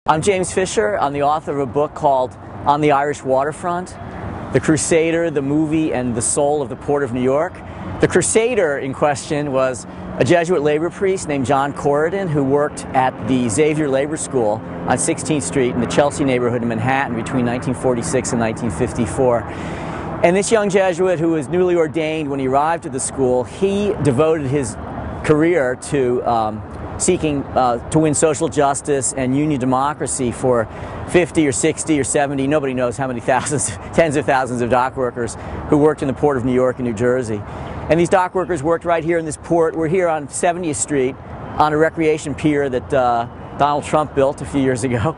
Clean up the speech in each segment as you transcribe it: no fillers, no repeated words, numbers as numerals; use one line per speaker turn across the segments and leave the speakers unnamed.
I'm James Fisher. I'm the author of a book called On the Irish Waterfront, The Crusader, the Movie, and the Soul of the Port of New York. The Crusader in question was a Jesuit labor priest named John Corridon who worked at the Xavier Labor School on 16th Street in the Chelsea neighborhood in Manhattan between 1946 and 1954. And this young Jesuit, who was newly ordained when he arrived at the school, he devoted his career to seeking to win social justice and union democracy for 50 or 60 or 70, nobody knows how many thousands, tens of thousands of dock workers who worked in the Port of New York and New Jersey. And these dock workers worked right here in this port. We're here on 70th Street on a recreation pier that Donald Trump built a few years ago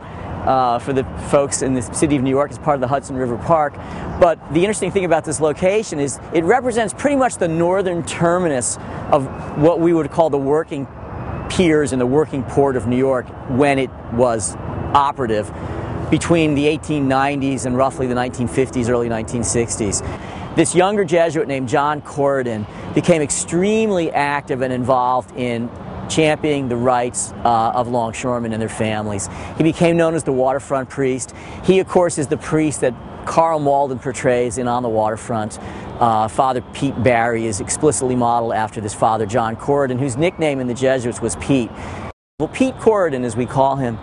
for the folks in the city of New York as part of the Hudson River Park. But the interesting thing about this location is it represents pretty much the northern terminus of what we would call the working piers in the working port of New York when it was operative between the 1890s and roughly the 1950s, early 1960s. This younger Jesuit named John Corridon became extremely active and involved in championing the rights of longshoremen and their families. He became known as the Waterfront Priest. He, of course, is the priest that Carl Malden portrays in On the Waterfront. Father Pete Barry is explicitly modeled after this Father John Corridon, whose nickname in the Jesuits was Pete. Well, Pete Corridon, as we call him,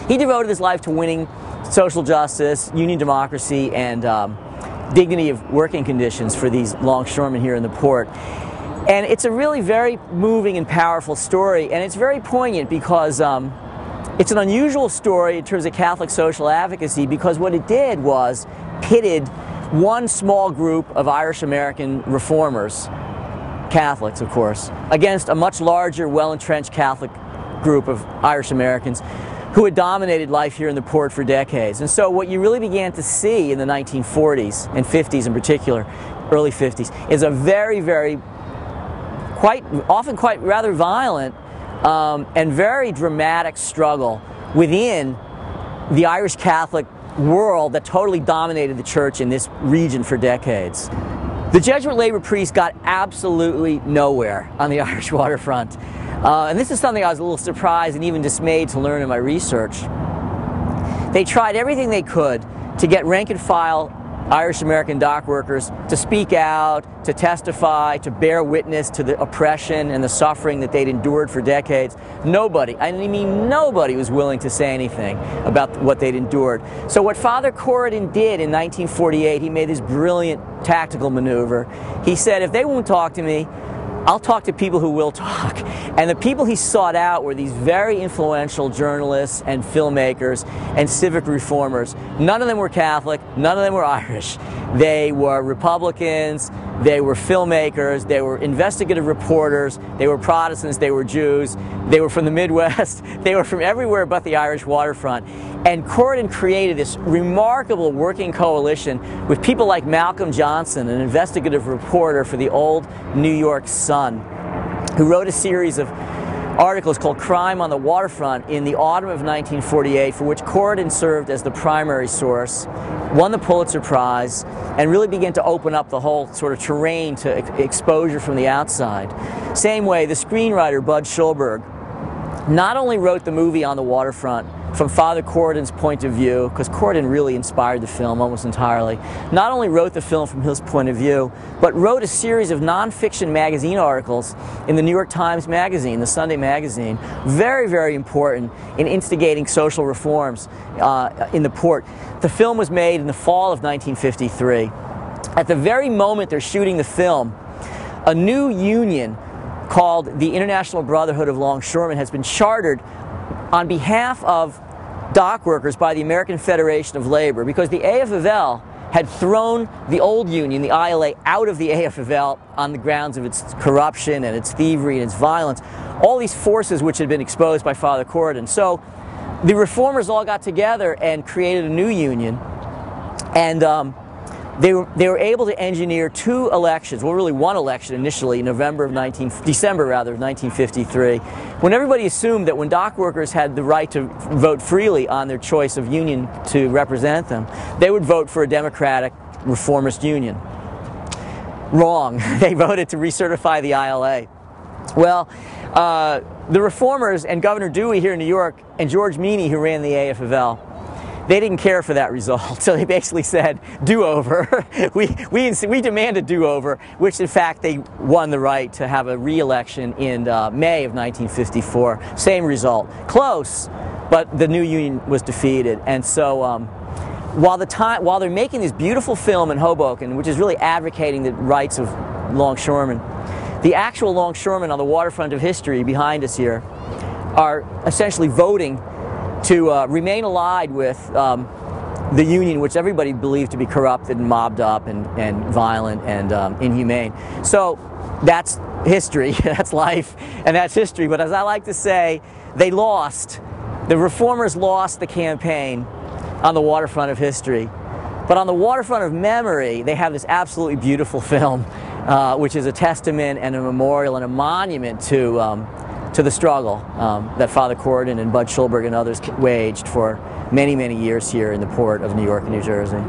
he devoted his life to winning social justice, union democracy, and dignity of working conditions for these longshoremen here in the port. And it's a really very moving and powerful story, and it's very poignant because it's an unusual story in terms of Catholic social advocacy, because what it did was pitted one small group of Irish-American reformers, Catholics of course, against a much larger, well-entrenched Catholic group of Irish-Americans who had dominated life here in the port for decades. And so what you really began to see in the 1940s and 50s in particular, early 50s, is a very, very, often quite rather violent and very dramatic struggle within the Irish Catholic world that totally dominated the church in this region for decades. The Jesuit labor priests got absolutely nowhere on the Irish waterfront. And this is something I was a little surprised and even dismayed to learn in my research. They tried everything they could to get rank-and-file Irish-American dock workers to speak out, to testify, to bear witness to the oppression and the suffering that they'd endured for decades. Nobody, I mean nobody, was willing to say anything about what they'd endured. So what Father Corridon did in 1948, he made this brilliant tactical maneuver. He said, if they won't talk to me, I'll talk to people who will talk. And the people he sought out were these very influential journalists and filmmakers and civic reformers. None of them were Catholic, none of them were Irish. They were Republicans, they were filmmakers, they were investigative reporters, they were Protestants, they were Jews, they were from the Midwest, they were from everywhere but the Irish waterfront. And Corridon created this remarkable working coalition with people like Malcolm Johnson, an investigative reporter for the old New York Sun, who wrote a series of articles called Crime on the Waterfront in the autumn of 1948, for which Corridon served as the primary source, won the Pulitzer Prize, and really began to open up the whole sort of terrain to exposure from the outside. Same way, the screenwriter Bud Schulberg not only wrote the movie On the Waterfront from Father Corridon's point of view, because Corridon really inspired the film almost entirely, not only wrote the film from his point of view, but wrote a series of nonfiction magazine articles in the New York Times Magazine, the Sunday magazine, very, very important in instigating social reforms in the port. The film was made in the fall of 1953. At the very moment they're shooting the film, a new union called the International Brotherhood of Longshoremen has been chartered on behalf of dock workers by the American Federation of Labor, because the AFL had thrown the old union, the ILA, out of the AFL on the grounds of its corruption and its thievery and its violence, all these forces which had been exposed by Father Corridon. So the reformers all got together and created a new union, and they were able to engineer two elections, well really one election initially in December of 1953, when everybody assumed that when dock workers had the right to vote freely on their choice of union to represent them, they would vote for a democratic reformist union. Wrong. They voted to recertify the ILA. Well, the reformers and Governor Dewey here in New York and George Meany, who ran the AFL, they didn't care for that result, so they basically said, do-over. we demand a do-over, which in fact they won the right to have a re-election in May of 1954. Same result. Close, but the new union was defeated. And so while they're making this beautiful film in Hoboken, which is really advocating the rights of longshoremen, the actual longshoremen on the waterfront of history behind us here are essentially voting to remain allied with the union, which everybody believed to be corrupted and mobbed up and violent and inhumane. So that's history, that's life, and that's history. But as I like to say, they lost. The reformers lost the campaign on the waterfront of history. But on the waterfront of memory, they have this absolutely beautiful film, which is a testament and a memorial and a monument to the struggle that Father Corden and Bud Schulberg and others waged for many, many years here in the port of New York and New Jersey.